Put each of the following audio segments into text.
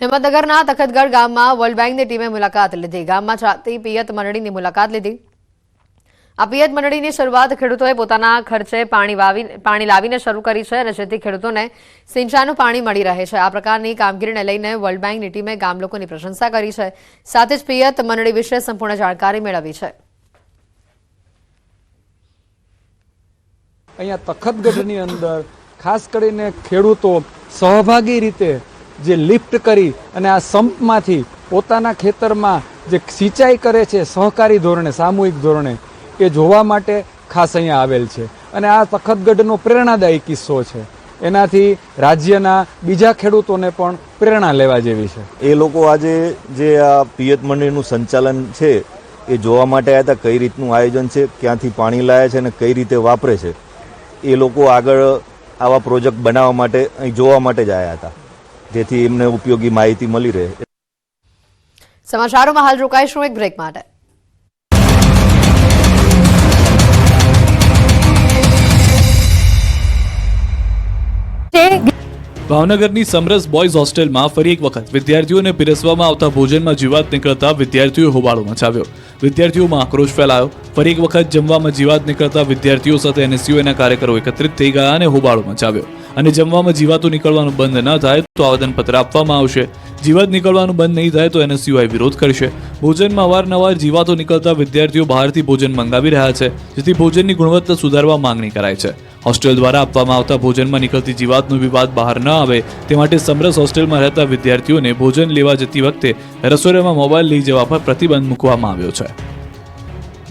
હિંમતનગરના તખતગઢ ગામમાં વર્લ્ડ બેંકની ટીમે મુલાકાત લીધી। ગામમાં ચાલતી પિયત મંડળીની મુલાકાત લીધી। આ પિયત મંડળીની શરૂઆત ખેડૂતોએ પોતાના ખર્ચે પાણી લાવીને શરૂ કરી છે અને જેથી ખેડૂતોને સિંચાઈનું પાણી મળી રહે છે। આ પ્રકારની કામગીરીને લઈને વર્લ્ડ બેંકની ટીમે ગામ લોકોની પ્રશંસા કરી છે। સાથે જ પિયત મંડળી વિશે સંપૂર્ણ જાણકારી મેળવી છે। અહીંયા તખતગઢની અંદર ખાસ કરીને ખેડૂતો સહભાગી રીતે જે લિફ્ટ કરી અને આ સંપમાંથી પોતાના ખેતરમાં જે સિંચાઈ કરે છે સહકારી ધોરણે સામૂહિક ધોરણે એ જોવા માટે ખાસ અહીંયા આવેલ છે અને આ તખતગઢનો પ્રેરણાદાયી કિસ્સો છે। એનાથી રાજ્યના બીજા ખેડૂતોને પણ પ્રેરણા લેવા જેવી છે। એ લોકો આજે જે આ પિયત મંડળીનું સંચાલન છે એ જોવા માટે આવ્યા હતા, કઈ રીતનું આયોજન છે, ક્યાંથી પાણી લાવે છે અને કઈ રીતે વાપરે છે, એ લોકો આગળ આવા પ્રોજેક્ટ બનાવવા માટે અહીં જોવા માટે જ આવ્યા હતા, જેથી એમને ઉપયોગી માહિતી મળી રહે। સમાચારોમાં હાલ રોકાઈશું એક બ્રેક માટે। ભાવનગરની સમરસ બોયઝ હોસ્ટેલમાં ફરી એક વખત વિદ્યાર્થીઓને પીરસવામાં આવતા ભોજનમાં જીવાત નીકળતા વિદ્યાર્થીઓએ હોબાળો મચાવ્યો। વિદ્યાર્થીઓમાં આક્રોશ ફેલાયો। ફરી એક વખત જમવામાં જીવાત નીકળતા વિદ્યાર્થીઓ સાથે NSUના કાર્યકરો એકત્રિત થઈ ગયા અને હોબાળો મચાવ્યો અને જમવામાં જીવાતો નીકળવાનું બંધ ન થાય તો આવેદનપત્ર આપવામાં આવશે। જીવાત નીકળવાનું બંધ નહીં થાય તો NSUI વિરોધ કરશે। ભોજનમાં અવારનવાર જીવાતો નીકળતા વિદ્યાર્થીઓ બહારથી ભોજન મંગાવી રહ્યા છે, જેથી ભોજનની ગુણવત્તા સુધારવા માંગણી કરાઈ છે। હોસ્ટેલ દ્વારા આપવામાં આવતા ભોજનમાં નીકળતી જીવાતનો વિવાદ બહાર ન આવે તે માટે સમરસ હોસ્ટેલમાં રહેતા વિદ્યાર્થીઓને ભોજન લેવા જતી વખતે રસોડામાં મોબાઈલ લઈ જવા પર પ્રતિબંધ મૂકવામાં આવ્યો છે।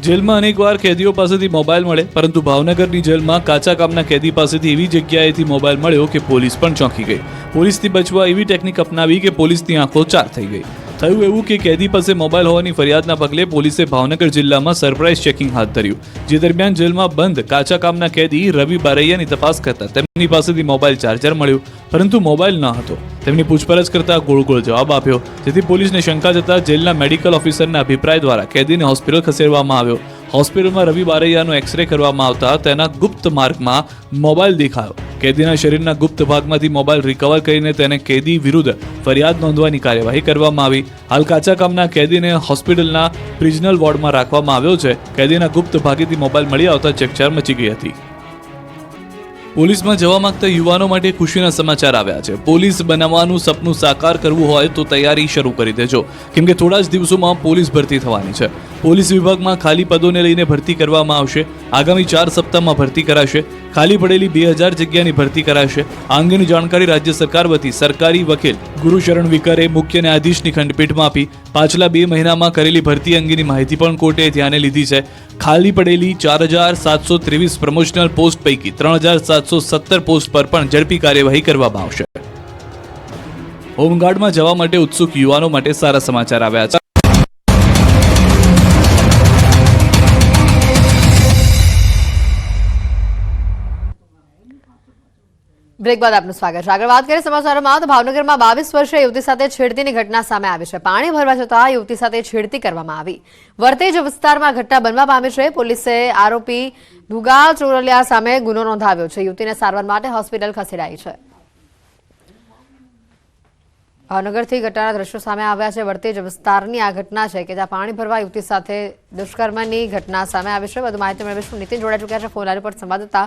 જેલમાં અનેકવાર કેદીઓ પાસેથી મોબાઈલ મળે, પરંતુ ભાવનગરની જેલમાં કાચા કામના કેદી પાસેથી એવી જગ્યાએથી મોબાઈલ મળ્યો કે પોલીસ પણ ચોંકી ગઈ। પોલીસથી બચવા એવી ટેકનિક અપનાવી કે પોલીસની આંખો ચાર થઈ ગઈ। થયું એવું કે કેદી પાસે મોબાઈલ હોવાની ફરિયાદના પગલે પોલીસે ભાવનગર જિલ્લામાં સરપ્રાઇઝ ચેકિંગ હાથ ધર્યું, જે દરમિયાન જેલમાં બંધ કાચા કામના કેદી રવિ બારૈયાની તપાસ કરતા તેમની પાસેથી મોબાઈલ ચાર્જર મળ્યું, પરંતુ મોબાઈલ ન હતો। તેમની પૂછપરછ કરતા ગોળ ગોળ જવાબ આપ્યો, જેથી પોલીસને શંકા જતા જેલના મેડિકલ ઓફિસરના અભિપ્રાય દ્વારા કેદીને હોસ્પિટલ ખસેડવામાં આવ્યો। હોસ્પિટલમાં રવિ બારૈયાનો એક્સરે કરવામાં આવતા તેના ગુપ્ત માર્ગમાં મોબાઈલ દેખાયો। કેદીના શરીરના ગુપ્ત ભાગમાંથી મોબાઈલ રિકવર કરીને તેને કેદી વિરુદ્ધ ફરિયાદ નોંધવાની કાર્યવાહી કરવામાં આવી। હાલ કાચા કામના કેદીને હોસ્પિટલના પ્રિઝનલ વોર્ડમાં રાખવામાં આવ્યો છે। કેદીના ગુપ્ત ભાગેથી મોબાઈલ મળી આવતા ચકચાર મચી ગઈ હતી। પોલીસમાં જવા માંગતા યુવાનો માટે ખુશીના સમાચાર આવ્યા છે। પોલીસ બનવાનું સપનું સાકાર કરવું હોય તો તૈયારી શરૂ કરી દેજો, કેમ કે થોડા જ દિવસોમાં પોલીસ ભરતી થવાની છે। પોલીસ વિભાગમાં ખાલી પદોને લઈને ભરતી કરવામાં આવશે। આગામી 4 સપ્તાહમાં ભરતી કરાશે। ખાલી પડેલી 2000 જગ્યાની ભરતી કરાશે। આ અંગેની જાણકારી રાજ્ય સરકાર વતી સરકારી વકીલ ગુરુશરણ વિકરે મુખ્ય ન્યાયાધીશની ખંડપીઠમાં આપી। પાછલા 2 મહિનામાં કરેલી ભરતી અંગેની માહિતી પણ કોર્ટે ધ્યાને લીધી છે। ખાલી પડેલી 4723 પ્રમોશનલ પોસ્ટ પૈકી 3717 પોસ્ટ પર પણ ઝડપી કાર્યવાહી કરવામાં આવશે। હોમગાર્ડમાં જવા માટે ઉત્સુક યુવાનો માટે સારા સમાચાર આવ્યા છે। બ્રેક બાદ આપનું સ્વાગત છે। આગળ વાત કરીએ સમાચારોમાં તો ભાવનગરમાં 22 વર્ષીય યુવતી સાથે છેડતીની ઘટના સામે આવી છે। પાણી ભરવા જતા યુવતી સાથે છેડતી કરવામાં આવી। વર્તેજ વિસ્તારમાં ઘટના બનવા પામી છે। પોલીસે આરોપી ભુગા ચોરલિયા સામે ગુનો નોંધાવ્યો છે। યુવતીને સારવાર માટે હોસ્પિટલ ખસેડાઈ છે। ભાવનગરથી ઘટનાના દ્રશ્યો સામે આવ્યા છે। વર્તેજ વિસ્તારની આ ઘટના છે કે જ્યાં પાણી ભરવા યુવતી સાથે દુષ્કર્મની ઘટના સામે આવી છે। વધુ માહિતી મેળવીશું। નીતિન જોડાઈ ચૂક્યા છે ફોન લાઈન પર સંવાદદાતા।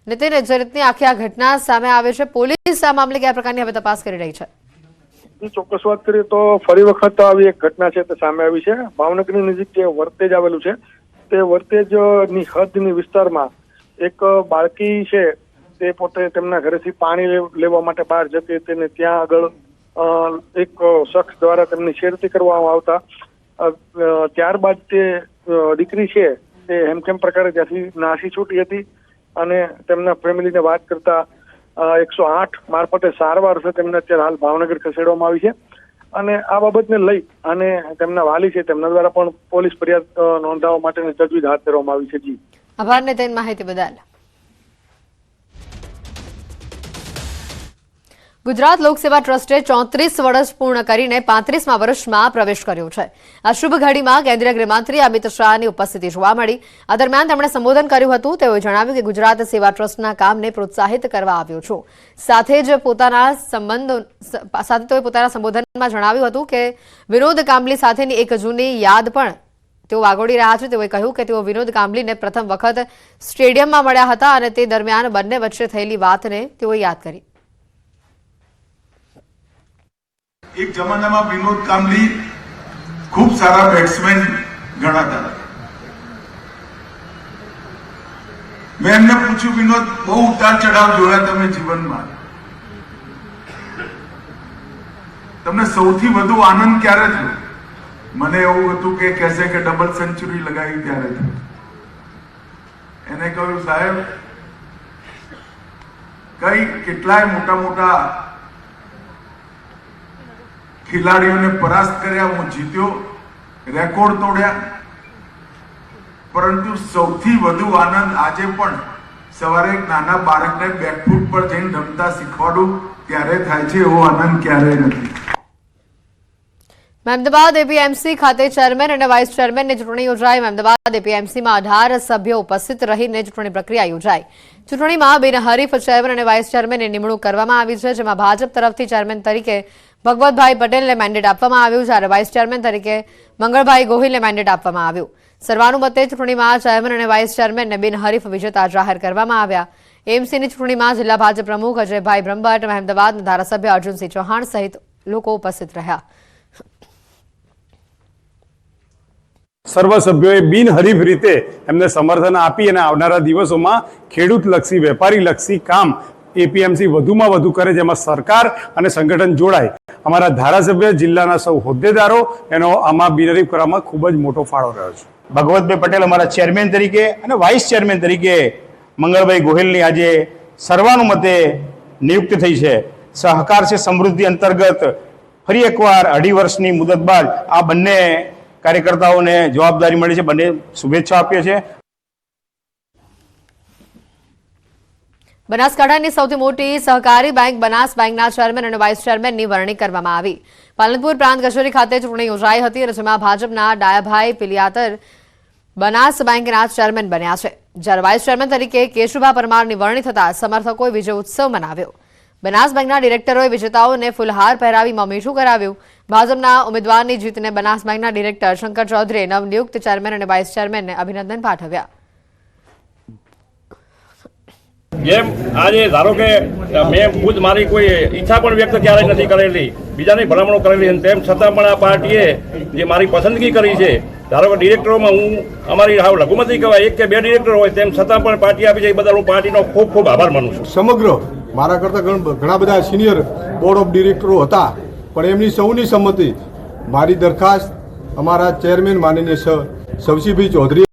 નીતિન, જે રીતની આખી આ ઘટના સામે આવે છે, પોલીસ આ મામલે કયા પ્રકારની હવે તપાસ કરી રહી છે? ચોક્કસ વાત કરીએ તો ફરી વખત આવી એક ઘટના છે તે સામે આવી છે। ભાવનગરની નજીક જે વર્તેજ આવેલું છે તે વર્તેજની હદની વિસ્તારમાં એક બાળકી છે તે પોતે તેમના ઘરેથી પાણી લેવા માટે બહાર જતી હતી અને ત્યાં આગળ એક શખ્સ દ્વારા તેમની છેડતી કરવામાં આવતા ત્યારબાદ તે દીકરી છે તે હેમખેમ પ્રકારે ત્યાંથી નાસી છૂટી હતી અને તેમના ફેમિલીને વાત કરતા 108 મારફતે સારવાર છે તેમને અત્યારે હાલ ભાવનગર ખસેડવામાં આવી છે। અને આ બાબતને લઈ અને તેમના વાલી છે તેમના દ્વારા પણ પોલીસ ફરિયાદ નોંધાવવા માટેની તજવીજ હાથ ધરવામાં આવી છે। જી આભાર નીતિન, માહિતી બદલ। ગુજરાત લોકસેવા ટ્રસ્ટે 34 વર્ષ પૂર્ણ કરીને 35મા વર્ષમાં પ્રવેશ કર્યો છે. આ શુભ ઘડીમાં કેન્દ્રીય ગૃહમંત્રી અમિત શાહની ઉપસ્થિતિ જોવા મળી. આ દરમિયાન તેમણે સંબોધન કર્યું હતું. તેઓએ જણાવ્યું કે ગુજરાત સેવા ટ્રસ્ટના કામને પ્રોત્સાહિત કરવા આવ્યો છું. સાથે જ પોતાના સંબોધનમાં જણાવ્યું હતું કે વિનોદ કાંબલી સાથેની એક જૂની યાદ પણ તેઓ વાગોડી રહ્યા છે. તેઓએ કહ્યું કે તેઓ વિનોદ કાંબલીને પ્રથમ વખત સ્ટેડિયમમાં મળ્યા હતા અને તે દરમિયાન બંને વચ્ચે થયેલી વાતને તેઓએ યાદ કરી. એક જમાનામાં વિનોદ કાંબલી ખૂબ સારા બેટ્સમેન ગણાતા. મેં એમને પૂછ્યું, વિનોદ, બહુ ઉતાર ચઢાવ જોયા તમે જીવનમાં, તમને સૌથી વધુ આનંદ ક્યારે થયો? મને એવું હતું કે કહેશે કે ડબલ સેન્ચુરી લગાવી ત્યારે થયો. એને કહ્યું, સાહેબ, કેટલાય મોટા મોટા ખેલાડીઓને પરાસ્ત કર્યા, હું જીત્યો, રેકોર્ડ તોડ્યા, પરંતુ સૌથી વધુ આનંદ આજે પણ સવારે એક નાના બાળકને બેકફૂટ પર જઈને રમતા શીખવાડું ત્યારે થાય છે. એવો આનંદ ક્યારેય નથી. અમદાવાદ એપીએમસી ખાતે ચેરમેન અને વાઇસ ચેરમેનની ચૂંટણી યોજાઈ. અમદાવાદ એપીએમસીમાં 18 સભ્યો ઉપસ્થિત રહીને ચૂંટણી પ્રક્રિયા યોજાઈ. ચૂંટણીમાં બિનહરીફ ચેરમેન અને વાઇસ ચેરમેનની નિમણૂક કરવામાં આવી છે, જેમાં ભાજપ તરફથી ચેરમેન તરીકે ભગવતભાઈ પટેલને મેન્ડેટ આપવામાં આવ્યું, જ્યારે વાઇસ ચેરમેન તરીકે મંગળભાઈ ગોહિલને મેન્ડેટ આપવામાં આવ્યું. સર્વાનુમતે ચૂંટણીમાં ચેરમેન અને વાઇસ ચેરમેનને બિનહરીફ વિજેતા જાહેર કરવામાં આવ્યા. એએમસીની ચૂંટણીમાં જિલ્લા ભાજપ પ્રમુખ અજયભાઈ બ્રહ્મભટ્ટ, અમદાવાદના ધારાસભ્ય અર્જુનસિંહ ચૌહાણ સહિત લોકો ઉપસ્થિત રહ્યા. સર્વ સભ્યોએ બિનહરીફ રીતે એમને સમર્થન આપી અને આવનારા દિવસોમાં ખેડૂતલક્ષી, વેપારીલક્ષી કામ એપીએમસી વધુમાં વધુ કરે, જેમાં સરકાર અને સંગઠન જોડાય. અમારા ધારાસભ્ય, જિલ્લાના સૌ હોદ્દેદારો એનો આમાં બિનહરીફ કરવામાં ખૂબ જ મોટો ફાળો રહ્યો છે. ભગવતભાઈ પટેલ અમારા ચેરમેન તરીકે અને વાઇસ ચેરમેન તરીકે મંગળભાઈ ગોહિલની આજે સર્વાનુમતે નિયુક્તિ થઈ છે. સહકાર છે સમૃદ્ધિ અંતર્ગત ફરી એકવાર 2.5 વર્ષની મુદત બાદ આ બંને કાર્યકર્તાઓને જવાબદારી મળી છે. બંને શુભેચ્છા આપીએ છીએ. બનાસકાંઠાની સૌથી મોટી સહકારી બેંક બનાસ બેંકના ચેરમેન અને વાઇસ ચેરમેનની વરણી કરવામાં આવી. પાલનપુર પ્રાંત કચેરી ખાતે ચૂંટણી યોજાઈ હતી અને જેમાં ભાજપના ડાયાભાઈ પિલિયાતર બનાસ બેંકના ચેરમેન બન્યા છે, જ્યારે વાઇસ ચેરમેન તરીકે કેશુભા પરમારની વરણી થતા સમર્થકોએ વિજય ઉત્સવ મનાવ્યો. બનાસ બેંકના ડિરેક્ટરોએ વિજેતાઓને ફૂલહાર પહેરાવી મીઠું કરાવ્યું. ભાજપના ઉમેદવારની જીતને બનાસ બેંકના ડિરેક્ટર શંકર ચૌધરીએ નવનિયુક્ત ચેરમેન અને વાઇસ ચેરમેનને અભિનંદન પાઠવ્યા. જેમ આજે ધારો કે મેં ખુદ મારી કોઈ ઈચ્છા પણ વ્યક્ત ક્યારેય નથી કરેલી, બીજાની ભલામણો કરેલી, તેમ છતાં પણ આ પાર્ટીએ જે મારી પસંદગી કરી છે, ધારો કે ડિરેક્ટરોમાં હું અમારી લઘુમતી કહેવાય 1 કે 2 ડિરેક્ટર હોય, તેમ છતાં પણ પાર્ટી આપી છે, એ બદલ હું પાર્ટીનો ખૂબ ખૂબ આભાર માનું છું. સમગ્ર મારા કરતાં ઘણા બધા સિનિયર બોર્ડ ઓફ ડિરેક્ટરો હતા, પણ એમની સૌની સંમતિ મારી દરખાસ્ત અમારા ચેરમેન માનનીય શવસીભાઈ ચૌધરી